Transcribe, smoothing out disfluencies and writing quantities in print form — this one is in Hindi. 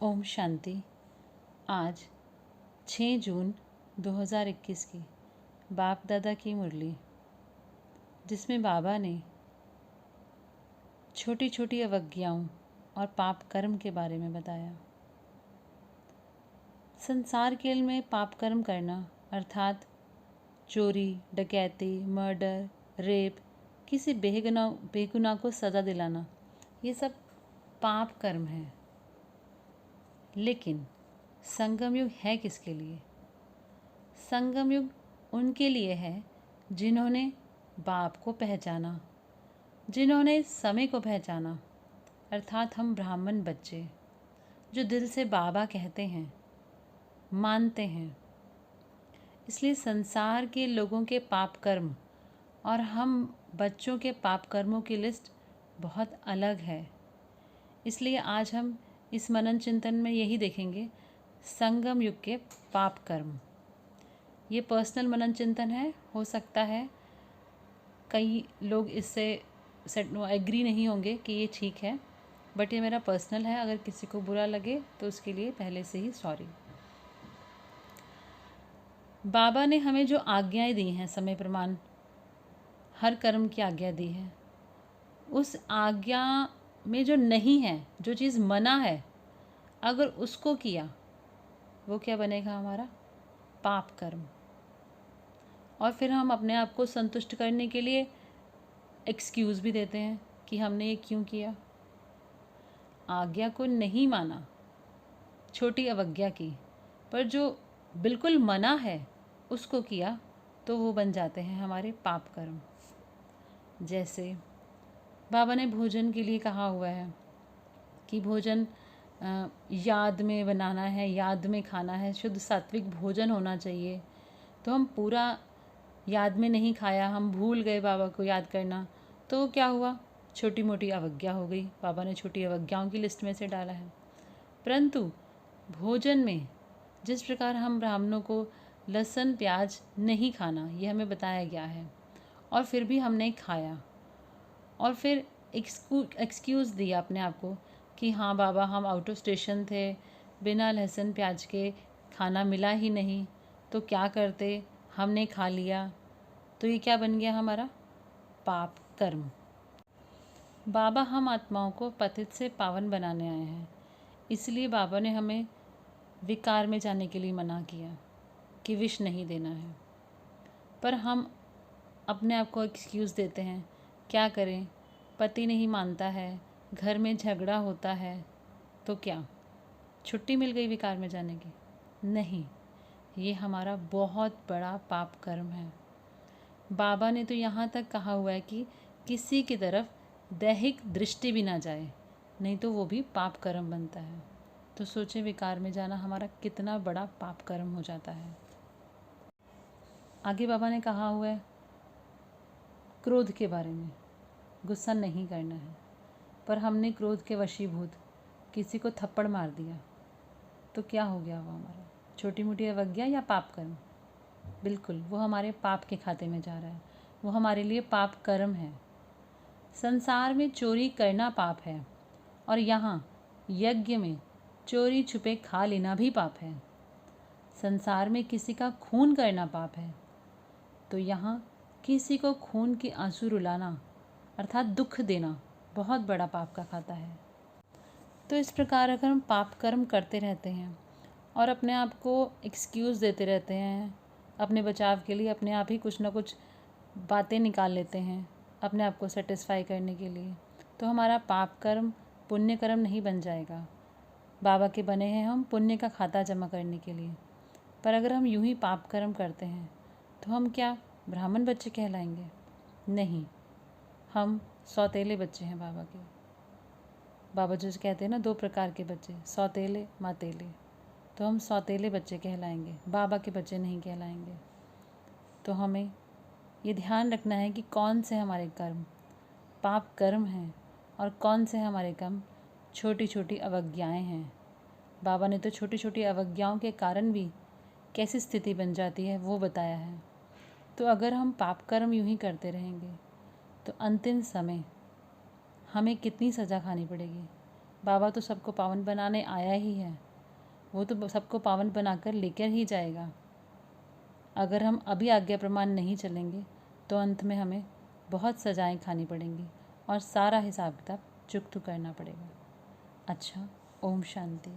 ओम शांति। आज 6 जून 2021 की बाप दादा की मुरली, जिसमें बाबा ने छोटी छोटी अवज्ञाओं और पाप कर्म के बारे में बताया। संसार खेल में पाप कर्म करना अर्थात चोरी, डकैती, मर्डर, रेप, किसी बेगुनाह को सज़ा दिलाना, ये सब पाप कर्म है। लेकिन संगम युग है किसके लिए? संगम युग उनके लिए है जिन्होंने बाप को पहचाना, जिन्होंने समय को पहचाना, अर्थात हम ब्राह्मण बच्चे जो दिल से बाबा कहते हैं, मानते हैं। इसलिए संसार के लोगों के पाप कर्म और हम बच्चों के पाप कर्मों की लिस्ट बहुत अलग है। इसलिए आज हम इस मनन चिंतन में यही देखेंगे, संगम युग के पाप कर्म। ये पर्सनल मनन चिंतन है। हो सकता है कई लोग इससे एग्री नहीं होंगे कि ये ठीक है, बट ये मेरा पर्सनल है। अगर किसी को बुरा लगे तो उसके लिए पहले से ही सॉरी। बाबा ने हमें जो आज्ञाएं दी हैं, समय प्रमाण हर कर्म की आज्ञा दी है, उस आज्ञा में जो नहीं है, जो चीज़ मना है, अगर उसको किया वो क्या बनेगा? हमारा पाप कर्म। और फिर हम अपने आप को संतुष्ट करने के लिए एक्सक्यूज़ भी देते हैं कि हमने ये क्यों किया। आज्ञा को नहीं माना, छोटी अवज्ञा की, पर जो बिल्कुल मना है उसको किया, तो वो बन जाते हैं हमारे पाप कर्म। जैसे बाबा ने भोजन के लिए कहा हुआ है कि भोजन याद में बनाना है, याद में खाना है, शुद्ध सात्विक भोजन होना चाहिए। तो हम पूरा याद में नहीं खाया, हम भूल गए बाबा को याद करना, तो क्या हुआ? छोटी मोटी अवज्ञा हो गई। बाबा ने छोटी अवज्ञाओं की लिस्ट में से डाला है। परंतु भोजन में जिस प्रकार हम ब्राह्मणों को लहसुन प्याज नहीं खाना, ये हमें बताया गया है, और फिर भी हमने खाया, और फिर एक्सक्यूज़ दिया अपने आप को कि हाँ बाबा, हम आउट ऑफ स्टेशन थे, बिना लहसुन प्याज के खाना मिला ही नहीं, तो क्या करते, हमने खा लिया। तो ये क्या बन गया? हमारा पाप कर्म। बाबा हम आत्माओं को पतित से पावन बनाने आए हैं। इसलिए बाबा ने हमें विकार में जाने के लिए मना किया कि विष नहीं देना है। पर हम अपने आप को एक्सक्यूज़ देते हैं। क्या करें? पति नहीं मानता है, घर में झगड़ा होता है, तो क्या छुट्टी मिल गई विकार में जाने की? नहीं, ये हमारा बहुत बड़ा पाप कर्म है। बाबा ने तो यहाँ तक कहा हुआ है कि किसी की तरफ दैहिक दृष्टि भी ना जाए, नहीं तो वो भी पाप कर्म बनता है। तो सोचें, विकार में जाना हमारा कितना बड़ा पाप कर्म हो जाता है। आगे बाबा ने कहा हुआ है क्रोध के बारे में, गुस्सा नहीं करना है। पर हमने क्रोध के वशीभूत किसी को थप्पड़ मार दिया, तो क्या हो गया वो हमारा? छोटी मोटी अवज्ञा या पाप कर्म? बिल्कुल, वो हमारे पाप के खाते में जा रहा है, वो हमारे लिए पाप कर्म है। संसार में चोरी करना पाप है, और यहाँ यज्ञ में चोरी छुपे खा लेना भी पाप है। संसार में किसी का खून करना पाप है, तो यहाँ किसी को खून के आंसू रुलाना अर्थात दुख देना बहुत बड़ा पाप का खाता है। तो इस प्रकार अगर हम पाप कर्म करते रहते हैं और अपने आप को एक्सक्यूज़ देते रहते हैं, अपने बचाव के लिए अपने आप ही कुछ ना कुछ बातें निकाल लेते हैं अपने आप को सेटिस्फाई करने के लिए, तो हमारा पाप कर्म पुण्य कर्म नहीं बन जाएगा। बाबा के बने हैं हम पुण्य का खाता जमा करने के लिए। पर अगर हम यूं ही पाप कर्म करते हैं तो हम क्या ब्राह्मण बच्चे कहलाएंगे? नहीं, हम सौतेले बच्चे हैं बाबा के। बाबा जो कहते हैं ना, 2 प्रकार के बच्चे, सौतेले, मातेले। तो हम सौतेले बच्चे कहलाएंगे, बाबा के बच्चे नहीं कहलाएंगे। तो हमें ये ध्यान रखना है कि कौन से हमारे कर्म पाप कर्म हैं और कौन से हमारे कर्म छोटी छोटी अवज्ञाएं हैं। बाबा ने तो छोटी छोटी अवज्ञाओं के कारण भी कैसी स्थिति बन जाती है वो बताया है। तो अगर हम पाप कर्म यूं ही करते रहेंगे तो अंतिम समय हमें कितनी सज़ा खानी पड़ेगी? बाबा तो सबको पावन बनाने आया ही है, वो तो सबको पावन बनाकर लेकर ही जाएगा। अगर हम अभी आज्ञा प्रमाण नहीं चलेंगे तो अंत में हमें बहुत सजाएं खानी पड़ेंगी और सारा हिसाब किताब चुकता करना पड़ेगा। अच्छा, ओम शांति।